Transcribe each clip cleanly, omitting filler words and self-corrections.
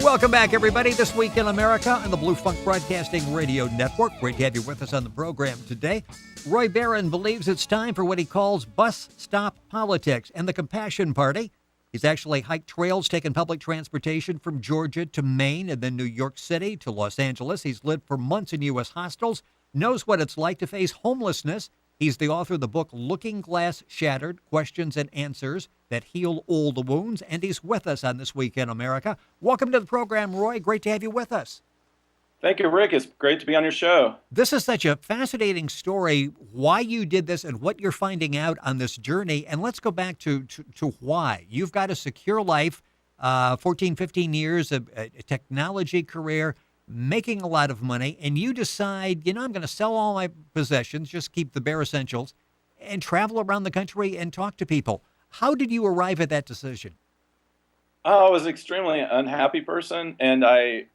Welcome back, everybody. This Week in America on the Blue Funk Broadcasting Radio Network. Great to have you with us on the program today. Roy Barron believes it's time for what he calls bus stop politics and the Compassion Party. He's actually hiked trails, taken public transportation from Georgia to Maine and then New York City to Los Angeles. He's lived for months in U.S. hostels, knows what it's like to face homelessness. He's the author of the book Looking Glass Shattered, Questions and Answers That Heal Old Wounds, and he's with us on This Week in America. Welcome to the program, Roy. Great to have you with us. Thank you, Rick. It's great to be on your show. This is such a fascinating story, why you did this and what you're finding out on this journey. And let's go back to why. You've got a secure life, 14, 15 years, a technology career, making a lot of money, and you decide, I'm going to sell all my possessions, just keep the bare essentials, and travel around the country and talk to people. How did you arrive at that decision? I was an extremely unhappy person, and I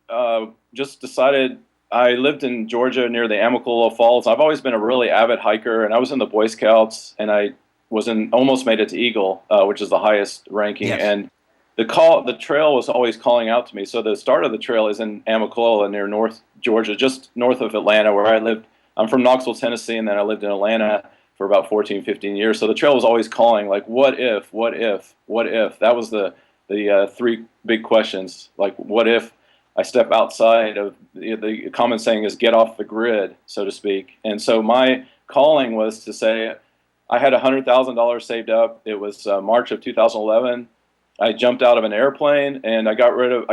just decided. I lived in Georgia near the Amicalola Falls. I've always been a really avid hiker, and I was in the Boy Scouts, and I almost made it to Eagle, which is the highest ranking. Yes. And the trail was always calling out to me. So the start of the trail is in Amicalola near North Georgia, just north of Atlanta, where I lived. I'm from Knoxville, Tennessee, and then I lived in Atlanta for about 14, 15 years. So the trail was always calling, like, what if? That was the three big questions. Like, what if I step outside of the common saying is get off the grid, so to speak. And so my calling was to say, I had $100,000 saved up. It was March of 2011. I jumped out of an airplane and I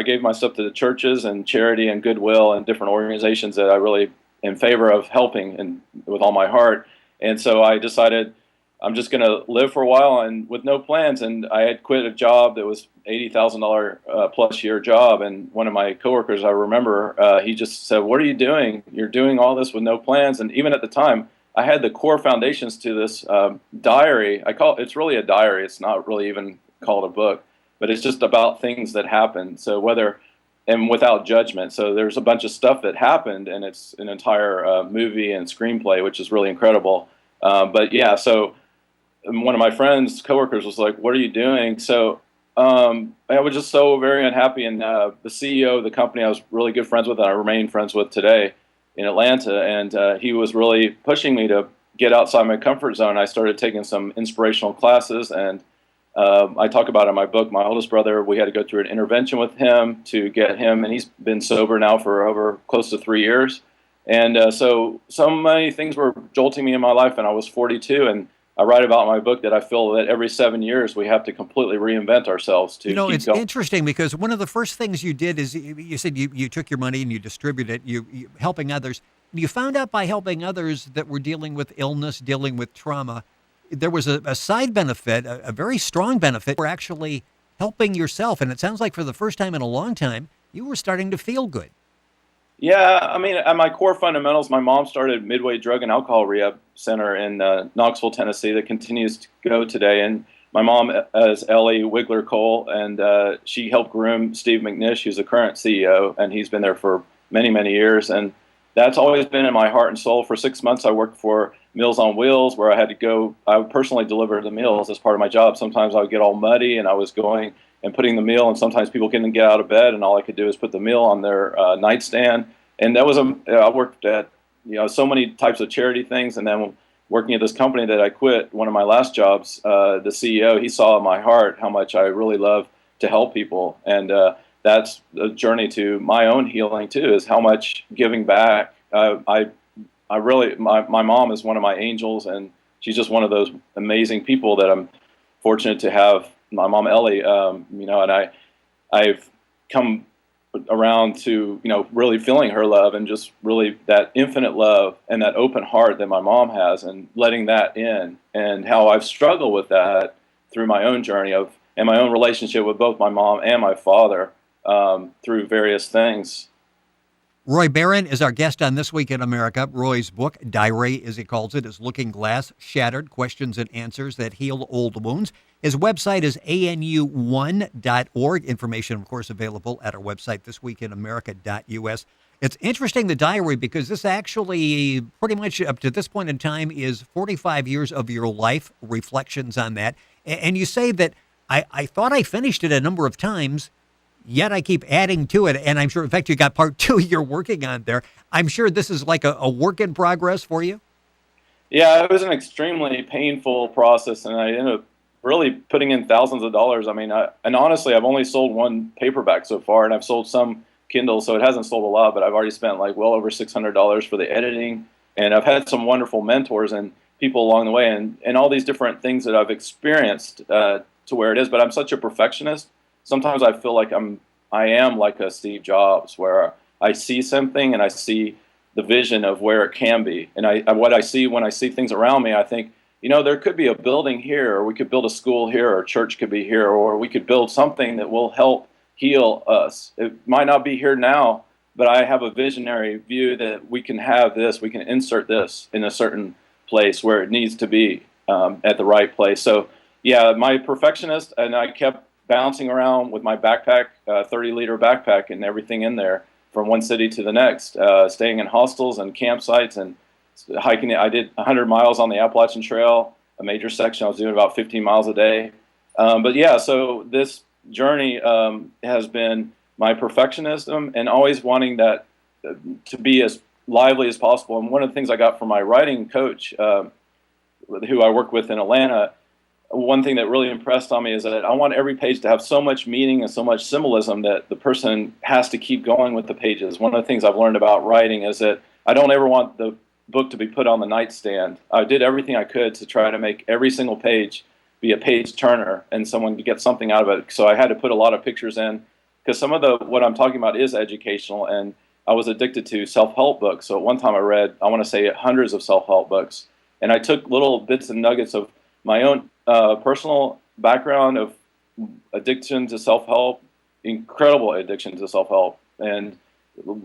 gave myself to the churches and charity and goodwill and different organizations that I really in favor of helping and with all my heart. And so I decided I'm just going to live for a while and with no plans. And I had quit a job that was $80,000 plus year job. And one of my coworkers, I remember, he just said, "What are you doing? You're doing all this with no plans." And even at the time, I had the core foundations to this diary. It's really a diary. It's not really even called a book, but it's just about things that happened. So and without judgment. So there's a bunch of stuff that happened, and it's an entire movie and screenplay, which is really incredible. But yeah, so one of my friends, coworkers, was like, "What are you doing?" So I was just so very unhappy. And the CEO of the company I was really good friends with, and I remain friends with today in Atlanta, and he was really pushing me to get outside my comfort zone. I started taking some inspirational classes, and I talk about in my book, my oldest brother, we had to go through an intervention with him to get him, and he's been sober now for over close to 3 years. And so many things were jolting me in my life, and I was 42, and I write about in my book that I feel that every 7 years we have to completely reinvent ourselves to keep going. It's interesting because one of the first things you did is you said you took your money and you distributed it, you helping others. You found out by helping others that were dealing with illness, dealing with trauma, there was a side benefit, a very strong benefit for actually helping yourself. And it sounds like for the first time in a long time, you were starting to feel good. Yeah, I mean, at my core fundamentals, my mom started Midway Drug and Alcohol Rehab Center in Knoxville, Tennessee, that continues to go today. And my mom is Ellie Wigler Cole, and she helped groom Steve McNish, who's the current CEO, and he's been there for many, many years. And that's always been in my heart and soul. For 6 months, I worked for Meals on Wheels, where I would personally deliver the meals as part of my job. Sometimes I would get all muddy, and I was going and putting the meal, and sometimes people couldn't get out of bed, and all I could do is put the meal on their nightstand. And that was I worked at so many types of charity things, and then working at this company that I quit, one of my last jobs, the CEO, he saw in my heart how much I really love to help people, and that's a journey to my own healing too. Is how much giving back. I really my mom is one of my angels, and she's just one of those amazing people that I'm fortunate to have. My mom Ellie, and I've come around to really feeling her love, and just really that infinite love and that open heart that my mom has, and letting that in, and how I've struggled with that through my own journey and my own relationship with both my mom and my father through various things. Roy Barron is our guest on This Week in America. Roy's book, Diary, as he calls it, is Looking Glass Shattered, Questions and Answers That Heal Old Wounds. His website is anu1.org. Information, of course, available at our website, thisweekinamerica.us. It's interesting, the diary, because this actually pretty much up to this point in time is 45 years of your life, reflections on that. And you say that I thought I finished it a number of times, Yet I keep adding to it, and I'm sure, in fact, you got part two you're working on there. I'm sure this is like a work in progress for you. Yeah, it was an extremely painful process, and I ended up really putting in thousands of dollars. I mean, and honestly, I've only sold one paperback so far, and I've sold some Kindle, so it hasn't sold a lot, but I've already spent like well over $600 for the editing, and I've had some wonderful mentors and people along the way, and all these different things that I've experienced to where it is. But I'm such a perfectionist. Sometimes I feel like I am like a Steve Jobs, where I see something and I see the vision of where it can be. And what I see when I see things around me, I think, there could be a building here, or we could build a school here, or a church could be here, or we could build something that will help heal us. It might not be here now, but I have a visionary view that we can have this, we can insert this in a certain place where it needs to be, at the right place. So yeah, my perfectionist, and I kept bouncing around with my backpack, 30-liter backpack, and everything in there from one city to the next, staying in hostels and campsites and hiking. I did 100 miles on the Appalachian Trail, a major section. I was doing about 15 miles a day. But yeah, so this journey has been my perfectionism and always wanting that to be as lively as possible. And one of the things I got from my writing coach, who I work with in Atlanta, one thing that really impressed on me is that I want every page to have so much meaning and so much symbolism that the person has to keep going with the pages. One of the things I've learned about writing is that I don't ever want the book to be put on the nightstand. I did everything I could to try to make every single page be a page turner and someone to get something out of it. So I had to put a lot of pictures in, because some of what I'm talking about is educational, and I was addicted to self-help books. So at one time I read, I want to say, hundreds of self-help books, and I took little bits and nuggets of my own personal background of addiction to self-help, incredible addiction to self-help, and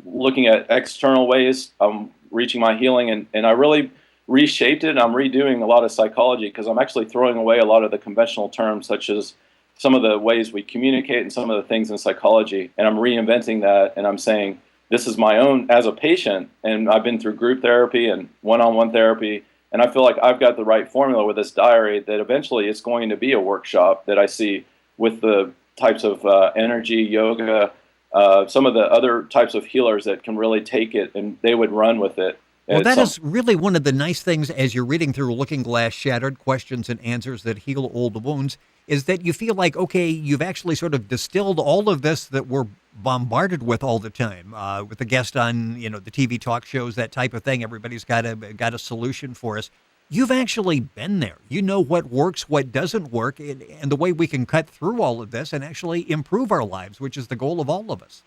looking at external ways I'm reaching my healing, and I really reshaped it. And I'm redoing a lot of psychology, because I'm actually throwing away a lot of the conventional terms, such as some of the ways we communicate and some of the things in psychology, and I'm reinventing that, and I'm saying this is my own as a patient, and I've been through group therapy and one-on-one therapy, and I feel like I've got the right formula with this diary that eventually it's going to be a workshop that I see with the types of energy, yoga, some of the other types of healers that can really take it and they would run with it. Well, that is really one of the nice things as you're reading through Looking Glass Shattered, Questions and Answers That Heal Old Wounds, is that you feel like, okay, you've actually sort of distilled all of this that we're bombarded with all the time, with the guest on, the TV talk shows, that type of thing. Everybody's got a solution for us. You've actually been there. You know what works, what doesn't work, and the way we can cut through all of this and actually improve our lives, which is the goal of all of us.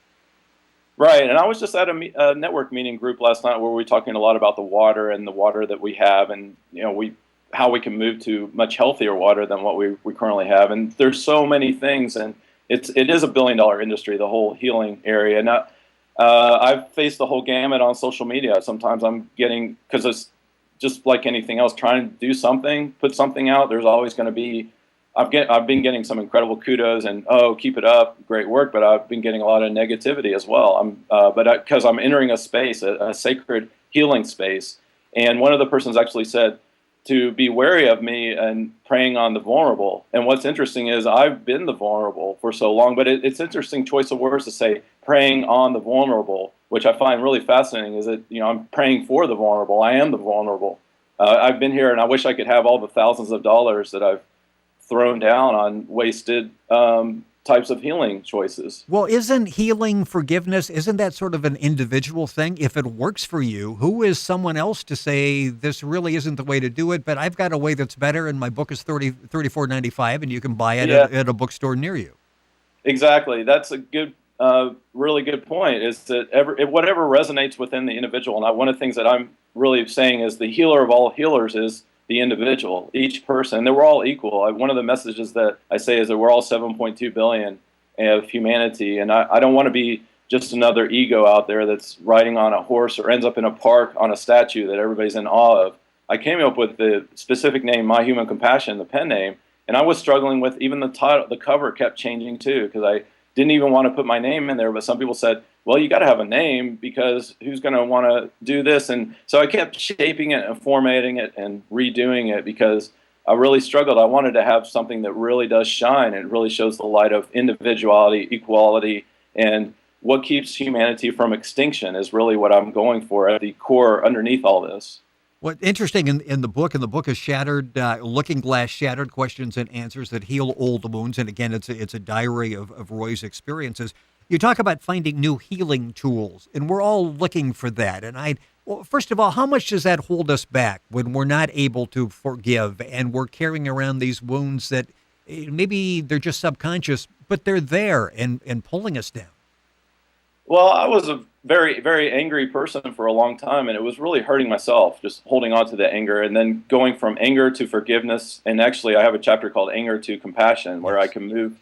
Right, and I was just at a network meeting group last night where we were talking a lot about the water and the water that we have, and how we can move to much healthier water than what we currently have. And there's so many things, and it is a $1 billion industry, the whole healing area. And I've faced the whole gamut on social media. Sometimes I'm getting, because it's just like anything else, trying to do something, put something out. There's always going to be. I've been getting some incredible kudos and keep it up, great work. But I've been getting a lot of negativity as well. Because I'm entering a space, a sacred healing space. And one of the persons actually said to be wary of me and preying on the vulnerable. And what's interesting is I've been the vulnerable for so long. But it's interesting choice of words to say preying on the vulnerable, which I find really fascinating. Is that I'm praying for the vulnerable. I am the vulnerable. I've been here, and I wish I could have all the thousands of dollars that I've thrown down on wasted types of healing choices. Well, isn't healing forgiveness, isn't that sort of an individual thing? If it works for you, who is someone else to say this really isn't the way to do it, but I've got a way that's better, and my book is $34.95, and you can buy it at a bookstore near you? Exactly. That's a good, really good point, is that whatever resonates within the individual. And one of the things that I'm really saying is the healer of all healers is the individual, each person. That we're all equal. One of the messages that I say is that we're all 7.2 billion of humanity, and I don't want to be just another ego out there that's riding on a horse or ends up in a park on a statue that everybody's in awe of. I came up with the specific name, My Human Compassion, the pen name, and I was struggling with even the title. The cover kept changing too, because I didn't even want to put my name in there, but some people said, well, you got to have a name, because who's going to want to do this? And so I kept shaping it and formatting it and redoing it, because I really struggled. I wanted to have something that really does shine. It really shows the light of individuality, equality, and what keeps humanity from extinction is really what I'm going for at the core underneath all this. What interesting in the book, is Shattered, Looking Glass Shattered, Questions and Answers That Heal Old Wounds. And again, it's a diary of Roy's experiences. You talk about finding new healing tools, and we're all looking for that. And well, first of all, how much does that hold us back when we're not able to forgive and we're carrying around these wounds that maybe they're just subconscious, but they're there and pulling us down? Well, I was a very, very angry person for a long time, and it was really hurting myself, just holding on to the anger and then going from anger to forgiveness. And actually, I have a chapter called Anger to Compassion where I can move,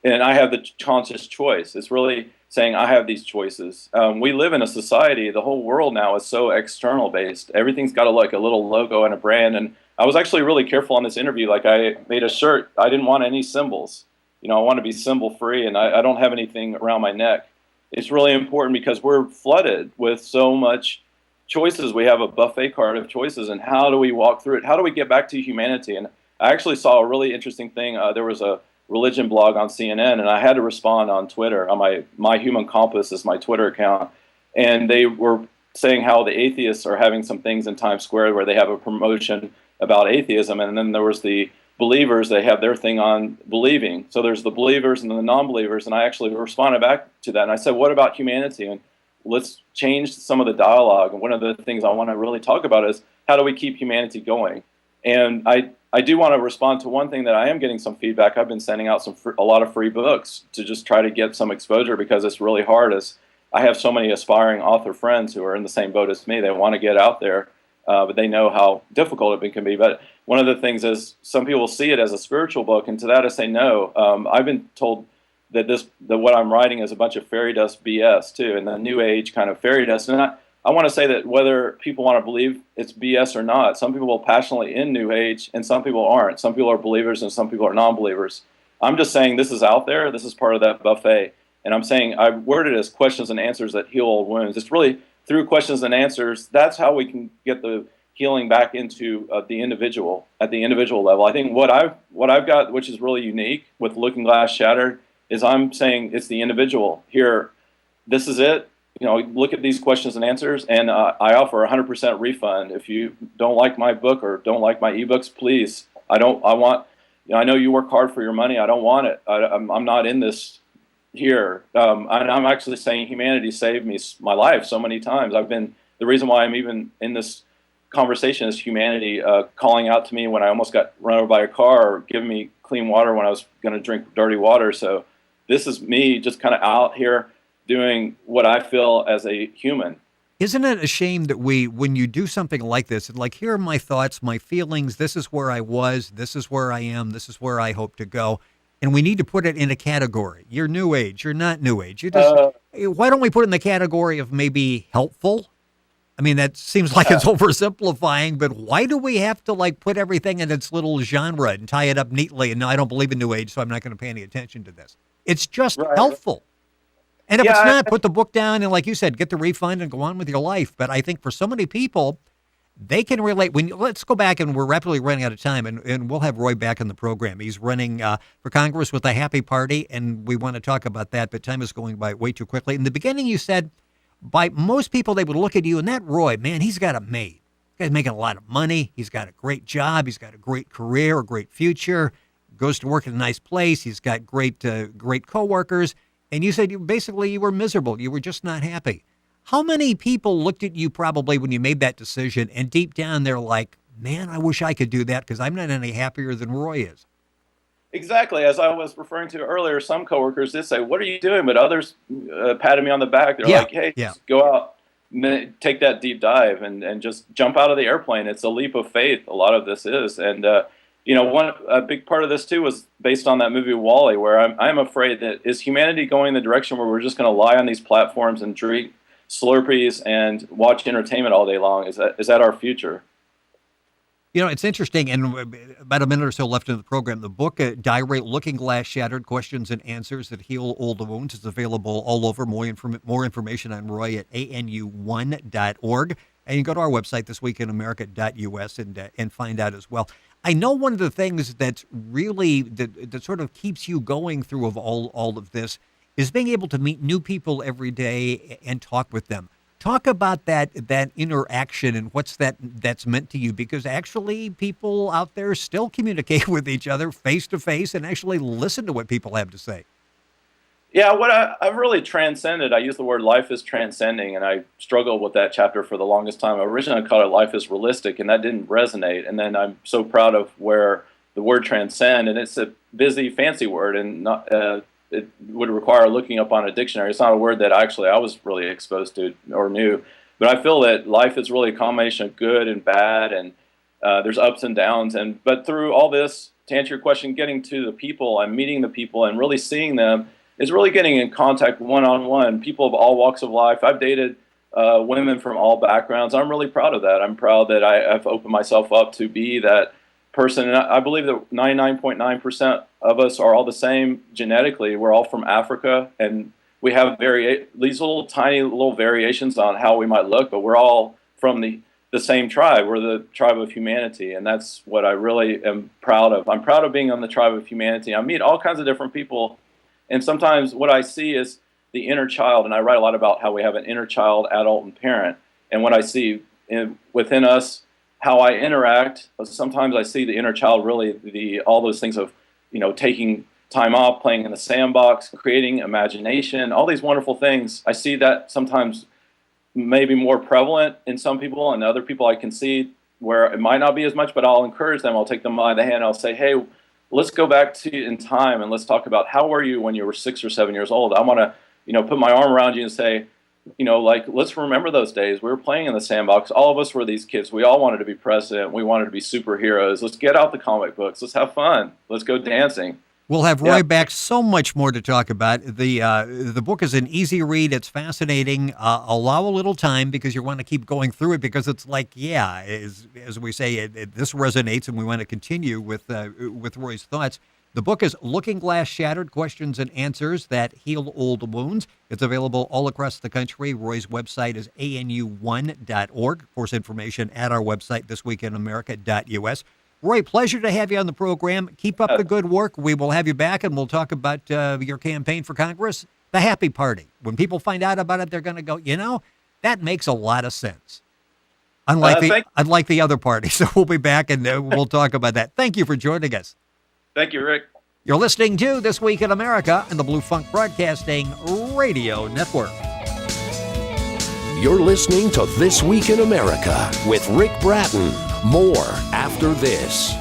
and I have the conscious choice. It's really saying I have these choices. We live in a society, the whole world now is so external based. Everything's got a little logo and a brand. And I was actually really careful on this interview. Like, I made a shirt. I didn't want any symbols. I want to be symbol free, and I don't have anything around my neck. It's really important because we're flooded with so much choices. We have a buffet cart of choices, and how do we walk through it? How do we get back to humanity? And I actually saw a really interesting thing. There was a religion blog on CNN, and I had to respond on Twitter. On my Human Compass is my Twitter account, and they were saying how the atheists are having some things in Times Square where they have a promotion about atheism, and then there was the believers, they have their thing on believing. So there's the believers and the non-believers, and I actually responded back to that. And I said, what about humanity? And let's change some of the dialogue. And one of the things I want to really talk about is how do we keep humanity going? And I do want to respond to one thing that I am getting some feedback. I've been sending out a lot of free books to just try to get some exposure because it's really hard. As I have so many aspiring author friends who are in the same boat as me. They want to get out there, but they know how difficult it can be. But one of the things is some people see it as a spiritual book, and to that I say no. I've been told that what I'm writing is a bunch of fairy dust BS too, and the new age kind of fairy dust. And I want to say that whether people want to believe it's BS or not, some people are passionately in new age and some people aren't. Some people are believers and some people are non-believers. I'm just saying this is out there. This is part of that buffet. And I'm saying I worded it as questions and answers that heal old wounds. It's really through questions and answers. That's how we can get the healing back into the individual at the individual level. I think what I've got, which is really unique with Looking Glass Shattered, is I'm saying it's the individual here. This is it. Look at these questions and answers, and I offer 100% refund. If you don't like my book or don't like my ebooks, please. I know you work hard for your money. I don't want it. I'm not in this here. I'm actually saying humanity saved my life so many times. The reason why I'm even in this conversation is humanity calling out to me when I almost got run over by a car, or giving me clean water when I was going to drink dirty water. So this is me just kind of out here doing what I feel as a human. Isn't it a shame that when you do something like this, and like, here are my thoughts, my feelings, this is where I was, this is where I am, this is where I hope to go, and we need to put it in a category. You're New Age, you're not New Age. Why don't we put it in the category of maybe helpful? I mean, that seems like it's oversimplifying, but why do we have to put everything in its little genre and tie it up neatly? And no, I don't believe in New Age, so I'm not going to pay any attention to this. It's just helpful. And if it's not, put the book down and, like you said, get the refund and go on with your life. But I think for so many people, they can relate. Let's go back, and we're rapidly running out of time, and we'll have Roy back in the program. He's running for Congress with the Happy Party, and we want to talk about that, but time is going by way too quickly. In the beginning, you said, by most people, they would look at you, and that Roy, man, he's got it made. This guy's making a lot of money. He's got a great job. He's got a great career, a great future, goes to work in a nice place. He's got great coworkers. And you said you were miserable. You were just not happy. How many people looked at you probably when you made that decision, and deep down they're like, man, I wish I could do that because I'm not any happier than Roy is? Exactly. As I was referring to earlier, some coworkers did say, what are you doing? But others patted me on the back. They're like, hey, just go out, take that deep dive and just jump out of the airplane. It's a leap of faith. A lot of this is. And, a big part of this too was based on that movie WALL-E, where I'm afraid that is humanity going in the direction where we're just going to lie on these platforms and drink Slurpees and watch entertainment all day long? Is that our future? It's interesting, and about a minute or so left in the program. The book, Diary, Looking Glass Shattered, Questions and Answers That Heal Old Wounds, is available all over. More information on Roy at anu1.org. And you can go to our website, thisweekinamerica.us, and find out as well. I know one of the things that's really that sort of keeps you going through of all of this is being able to meet new people every day and talk with them. Talk about that interaction and what's that's meant to you, because actually people out there still communicate with each other face to face and actually listen to what people have to say. Yeah, what I've really transcended, I use the word life is transcending, and I struggled with that chapter for the longest time. I originally called it life is realistic, and that didn't resonate. And then I'm so proud of where the word transcend, and it's a busy, fancy word, and not, it would require looking up on a dictionary. It's not a word that I was really exposed to or knew. But I feel that life is really a combination of good and bad, and there's ups and downs. But through all this, to answer your question, getting to the people and meeting the people and really seeing them, is really getting in contact one-on-one, people of all walks of life. I've dated women from all backgrounds. I'm really proud of that. I'm proud that I've opened myself up to be that person. And I believe that 99.9% of us are all the same genetically. We're all from Africa, and we have these little tiny little variations on how we might look, but we're all from the same tribe. We're the tribe of humanity, and that's what I really am proud of. I'm proud of being on the tribe of humanity. I meet all kinds of different people. And sometimes what I see is the inner child, and I write a lot about how we have an inner child, adult, and parent. And what I see within us, how I interact, sometimes I see the inner child really all those things of, taking time off, playing in the sandbox, creating imagination, all these wonderful things. I see that sometimes maybe more prevalent in some people, and other people I can see where it might not be as much, but I'll encourage them. I'll take them by the hand. I'll say, hey, let's go back to in time and let's talk about how were you when you were 6 or 7 years old. I want to, put my arm around you and say, let's remember those days. We were playing in the sandbox. All of us were these kids. We all wanted to be president. We wanted to be superheroes. Let's get out the comic books. Let's have fun. Let's go dancing. We'll have Roy back. So much more to talk about. The book is an easy read. It's fascinating. Allow a little time because you want to keep going through it, because it's like, as we say, this resonates, and we want to continue with Roy's thoughts. The book is Looking Glass Shattered, Questions and Answers That Heal Old Wounds. It's available all across the country. Roy's website is anu1.org. Of course, information at our website, thisweekinamerica.us. Roy, pleasure to have you on the program. Keep up the good work. We will have you back, and we'll talk about your campaign for Congress, the happy party. When people find out about it, they're going to go, that makes a lot of sense. Unlike the other party. So we'll be back, and we'll talk about that. Thank you for joining us. Thank you, Rick. You're listening to This Week in America and the Blue Funk Broadcasting Radio Network. You're listening to This Week in America with Rick Bratton. More after this.